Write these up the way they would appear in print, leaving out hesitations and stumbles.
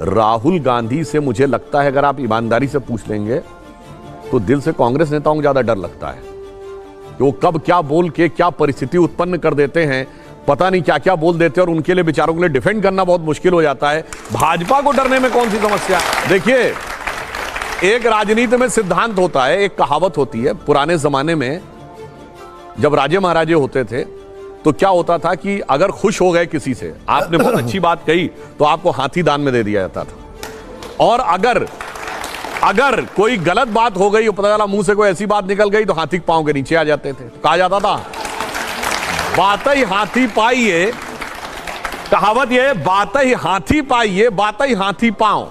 राहुल गांधी से मुझे लगता है, अगर आप ईमानदारी से पूछ लेंगे तो दिल से कांग्रेस नेताओं को ज्यादा डर लगता है कि वो कब क्या बोल के क्या परिस्थिति उत्पन्न कर देते हैं, पता नहीं क्या क्या बोल देते हैं, और उनके लिए बेचारों के लिए डिफेंड करना बहुत मुश्किल हो जाता है। भाजपा को डरने में कौन सी समस्या? देखिए, एक राजनीति में सिद्धांत होता है, एक कहावत होती है। पुराने जमाने में जब राजे महाराजे होते थे तो क्या होता था कि अगर खुश हो गए किसी से, आपने बहुत अच्छी बात कही, तो आपको हाथी दान में दे दिया जाता था। और अगर कोई गलत बात हो गई, पता चला मुंह से कोई ऐसी बात निकल गई, तो हाथी के पांव के नीचे आ जाते थे। तो कहा जाता था बात ही हाथी पाइए, कहावत ये, बात ही हाथी पाइए, बात ही हाथी पांव।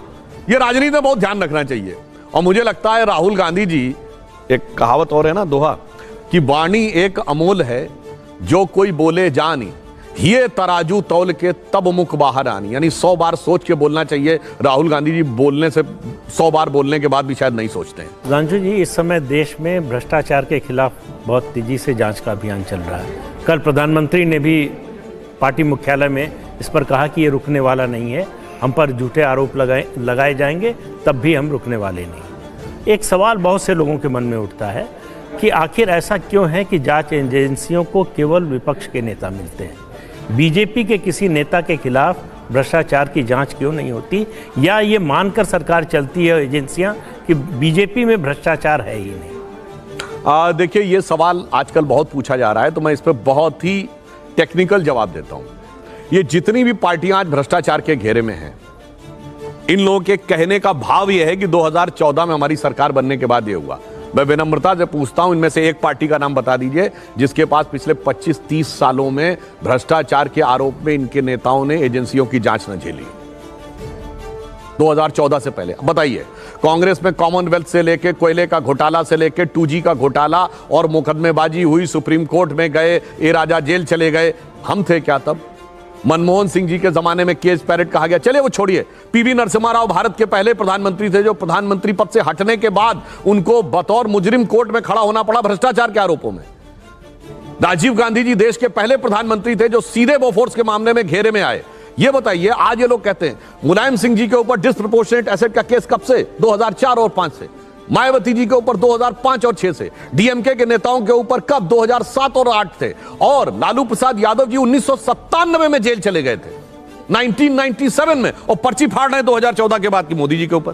ये राजनीति में बहुत ध्यान रखना चाहिए। और मुझे लगता है राहुल गांधी जी, एक कहावत और है ना, दोहा, कि वाणी एक अमोल है, जो कोई बोले जानी, ये तराजू तौल के तब मुख बाहर आनी। यानी 100 बार सोच के बोलना चाहिए। राहुल गांधी जी बोलने से 100 बार बोलने के बाद भी शायद नहीं सोचते हैं। सुधांशु जी, इस समय देश में भ्रष्टाचार के खिलाफ बहुत तेजी से जांच का अभियान चल रहा है। कल प्रधानमंत्री ने भी पार्टी मुख्यालय में इस पर कहा कि ये रुकने वाला नहीं है, हम पर झूठे आरोप लगाए जाएंगे, तब भी हम रुकने वाले नहीं। एक सवाल बहुत से लोगों के मन में उठता है कि आखिर ऐसा क्यों है कि जांच एजेंसियों को केवल विपक्ष के नेता मिलते हैं? बीजेपी के किसी नेता के खिलाफ भ्रष्टाचार की जांच क्यों नहीं होती? या ये मानकर सरकार चलती है एजेंसियां कि बीजेपी में भ्रष्टाचार है ही नहीं? देखिए, ये सवाल आजकल बहुत पूछा जा रहा है, तो मैं इस पर बहुत ही टेक्निकल जवाब देता हूं। ये जितनी भी पार्टियां आज भ्रष्टाचार के घेरे में हैं, इन लोगों के कहने का भाव यह है कि 2014 में हमारी सरकार बनने के बाद ये हुआ। मैं विनम्रता से पूछता हूं, इनमें से एक पार्टी का नाम बता दीजिए जिसके पास पिछले 25-30 सालों में भ्रष्टाचार के आरोप में इनके नेताओं ने एजेंसियों की जांच न झेली 2014 से पहले। बताइए, कांग्रेस में कॉमनवेल्थ से लेके कोयले का घोटाला से लेके 2G का घोटाला और मुकदमेबाजी हुई, सुप्रीम कोर्ट में गए, ए राजा जेल चले गए। हम थे क्या तब? मनमोहन सिंह जी के जमाने में केस पैरेड कहा गया, चलिए वो छोड़िए। पीवी नरसिम्हा राव भारत के पहले प्रधानमंत्री थे, जो प्रधानमंत्री पद से हटने के बाद उनको बतौर मुजरिम कोर्ट में खड़ा होना पड़ा भ्रष्टाचार के आरोपों में। राजीव गांधी जी देश के पहले प्रधानमंत्री थे जो सीधे बोफोर्स के मामले में घेरे में आए। ये बताइए, आज ये लोग कहते हैं मुलायम सिंह जी के ऊपर डिस्प्रपोर्शनेट एसेट का केस कब से? 2004 और 5 से। मायावती जी के ऊपर 2005 और 6 से। डीएमके के नेताओं के ऊपर कब? 2007 और 8 से। और लालू प्रसाद यादव जी 1997 में जेल चले गए थे, 1997 में, और पर्ची फाड़ रहे 2014 के बाद की मोदी जी के ऊपर।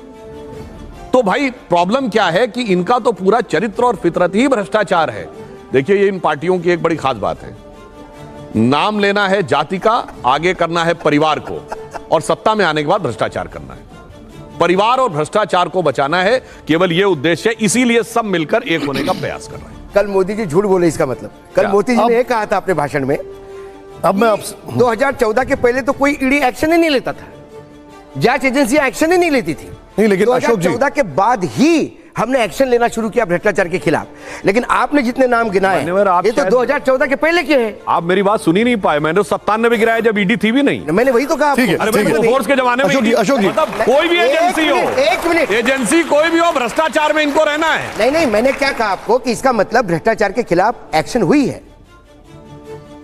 तो भाई प्रॉब्लम क्या है कि इनका तो पूरा चरित्र और फितरत ही भ्रष्टाचार है। देखिए, ये इन पार्टियों की एक बड़ी खास बात है, नाम लेना है जाति का, आगे करना है परिवार को, और सत्ता में आने के बाद भ्रष्टाचार करना है। परिवार और भ्रष्टाचार को बचाना है, केवल यह उद्देश्य है, इसीलिए सब मिलकर एक होने का प्रयास कर रहे हैं। कल मोदी जी झूठ बोले, इसका मतलब कल मोदी जी ने एक कहा था अपने भाषण में, अब मैं 2014 के पहले तो कोई ईडी एक्शन ही नहीं लेता था, जांच एजेंसियां एक्शन ही नहीं लेती थी। नहीं, लेकिन अशोक जी, 2014 के बाद ही हमने एक्शन लेना शुरू किया भ्रष्टाचार के खिलाफ। लेकिन आपने जितने नाम गिनाए ये तो 2014 के पहले के हैं। आप मेरी बात सुनी नहीं पाए। मैंने 97 में गिराया जब ईडी थी भी नहीं। मैंने वही तो कहा। फोर्स के जमाने में अशोक जी, मतलब कोई भी एजेंसी हो, एक मिनट, एजेंसी कोई भी हो, भ्रष्टाचार में इनको रहना है। नहीं नहीं, मैंने क्या कहा आपको कि इसका मतलब भ्रष्टाचार के खिलाफ एक्शन हुई है।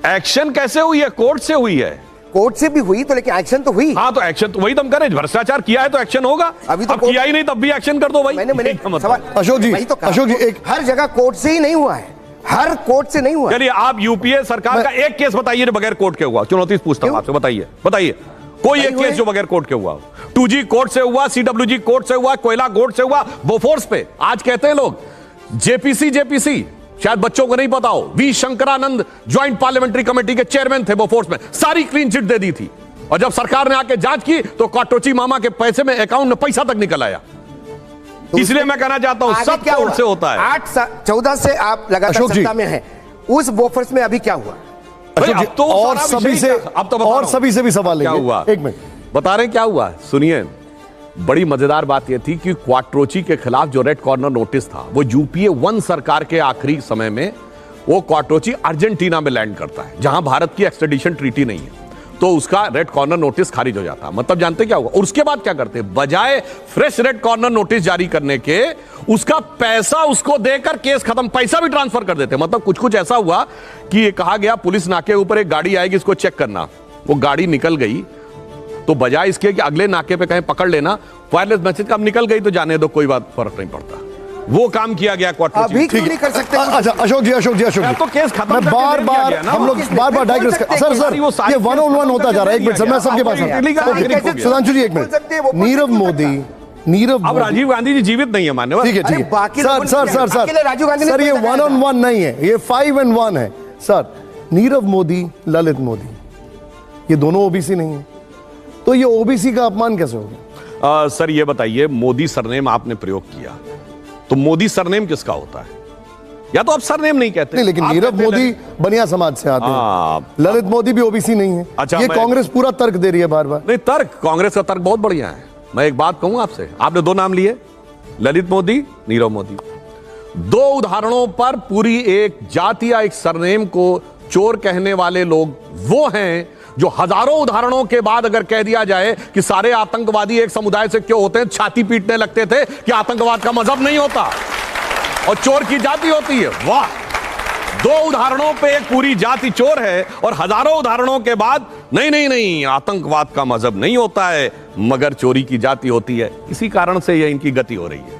एक्शन कैसे हुई है? कोर्ट से हुई है। कोर्ट से भी हुई तो, लेकिन एक्शन तो हुई। हाँ, तो एक्शन तो वही तुम करें, भ्रष्टाचार किया है तो एक्शन होगा। अभी तो किया ही नहीं तब भी एक्शन कर दो भाई। मैंने सवाल अशोक जी, तो अशोक जी, एक हर जगह कोर्ट से ही नहीं हुआ है, हर कोर्ट से नहीं हुआ। चलिए, आप यूपीए सरकार का एक केस बताइए जो बगैर कोर्ट के हुआ। चुनौती पूछता हूं आपसे, बताइए कोई एक केस जो बगैर कोर्ट के हुआ। 2G कोर्ट से हुआ, CWG कोर्ट से हुआ, कोयला कोर्ट से हुआ, बोफोर्स पे। आज कहते हैं लोग जेपीसी, शायद बच्चों को नहीं पता हो, V Shankaranand joint parliamentary committee के चेयरमैन थे बोफोर्स में, सारी क्लीन चिट दे दी थी। और जब सरकार ने आके जांच की तो काटोची मामा के पैसे में, अकाउंट में पैसा तक निकल आया। तो इसलिए मैं कहना चाहता हूं सब कोर्ट से होता है। 14 से आप लगातार सत्ता में हैं, उस बोफर्स में अभी क्या हुआ? तो और सभी से भी सवाल क्या हुआ, एक मिनट बता रहे हैं क्या हुआ, सुनिए। बड़ी मजेदार बात यह थी कि क्वाट्रोची के खिलाफ जो रेड कॉर्नर नोटिस था, वो यूपीए 1 सरकार के आखिरी समय में, वो क्वाट्रोची अर्जेंटीना में लैंड करता है जहां भारत की एक्सट्रेडिशन ट्रीटी नहीं है, तो उसका रेड कॉर्नर नोटिस खारिज हो जाता। मतलब जानते क्या हुआ? और उसके बाद क्या करते, बजाय फ्रेश रेड कॉर्नर नोटिस जारी करने के, उसका पैसा उसको देकर केस खत्म, पैसा भी ट्रांसफर कर देते। मतलब कुछ ऐसा हुआ कि ये कहा गया पुलिस नाके ऊपर एक गाड़ी आएगी, इसको चेक करना। वो गाड़ी निकल गई तो बजाय इसके कि अगले नाके पे कहीं पकड़ लेना, वायरलेस मैसेज का अब निकल गई तो जाने दो, कोई बात फर्क नहीं पड़ता। वो काम किया गया क्वार्टर अभी क्यों नहीं कर सकते? अच्छा अशोक जी तो केस खत्म मैं बार बार हम लोग बार बार डाइग्रेस कर सर ये 1-on-1 होता जा रहा है। एक मिनट सर, मैं सबके पास हूं। सुधांशु जी एक मिनट। नीरव अब राजीव गांधी जी जीवित नहीं है मान्यवर। ठीक है बाकी सर राजीव गांधी सर ये 1-on-1 नहीं है, ये 5-and-1 है सर। नीरव मोदी, ललित मोदी, ये दोनों ओबीसी नहीं है, तो ये ओबीसी का अपमान कैसे हो गया? सर ये बताइए, मोदी सरनेम आपने प्रयोग किया, तो मोदी सरनेम किसका होता है? या तो आप सरनेम नहीं कहते। नहीं, लेकिन नीरव मोदी बनिया समाज से आते हैं, ललित मोदी भी ओबीसी नहीं है। अच्छा, ये कांग्रेस पूरा तर्क दे रही है बार बार। नहीं, तर्क कांग्रेस का तर्क बहुत बढ़िया है। मैं एक बात कहूं आपसे, आपने दो नाम लिए, ललित मोदी, नीरव मोदी। दो उदाहरणों पर पूरी एक जाति या एक सरनेम को चोर कहने वाले लोग वो हैं जो हजारों उदाहरणों के बाद अगर कह दिया जाए कि सारे आतंकवादी एक समुदाय से क्यों होते हैं, छाती पीटने लगते थे कि आतंकवाद का मजहब नहीं होता और चोर की जाति होती है। वाह, दो उदाहरणों पे एक पूरी जाति चोर है और हजारों उदाहरणों के बाद नहीं नहीं नहीं, आतंकवाद का मजहब नहीं होता है मगर चोरी की जाति होती है। इसी कारण से ये इनकी गति हो रही है।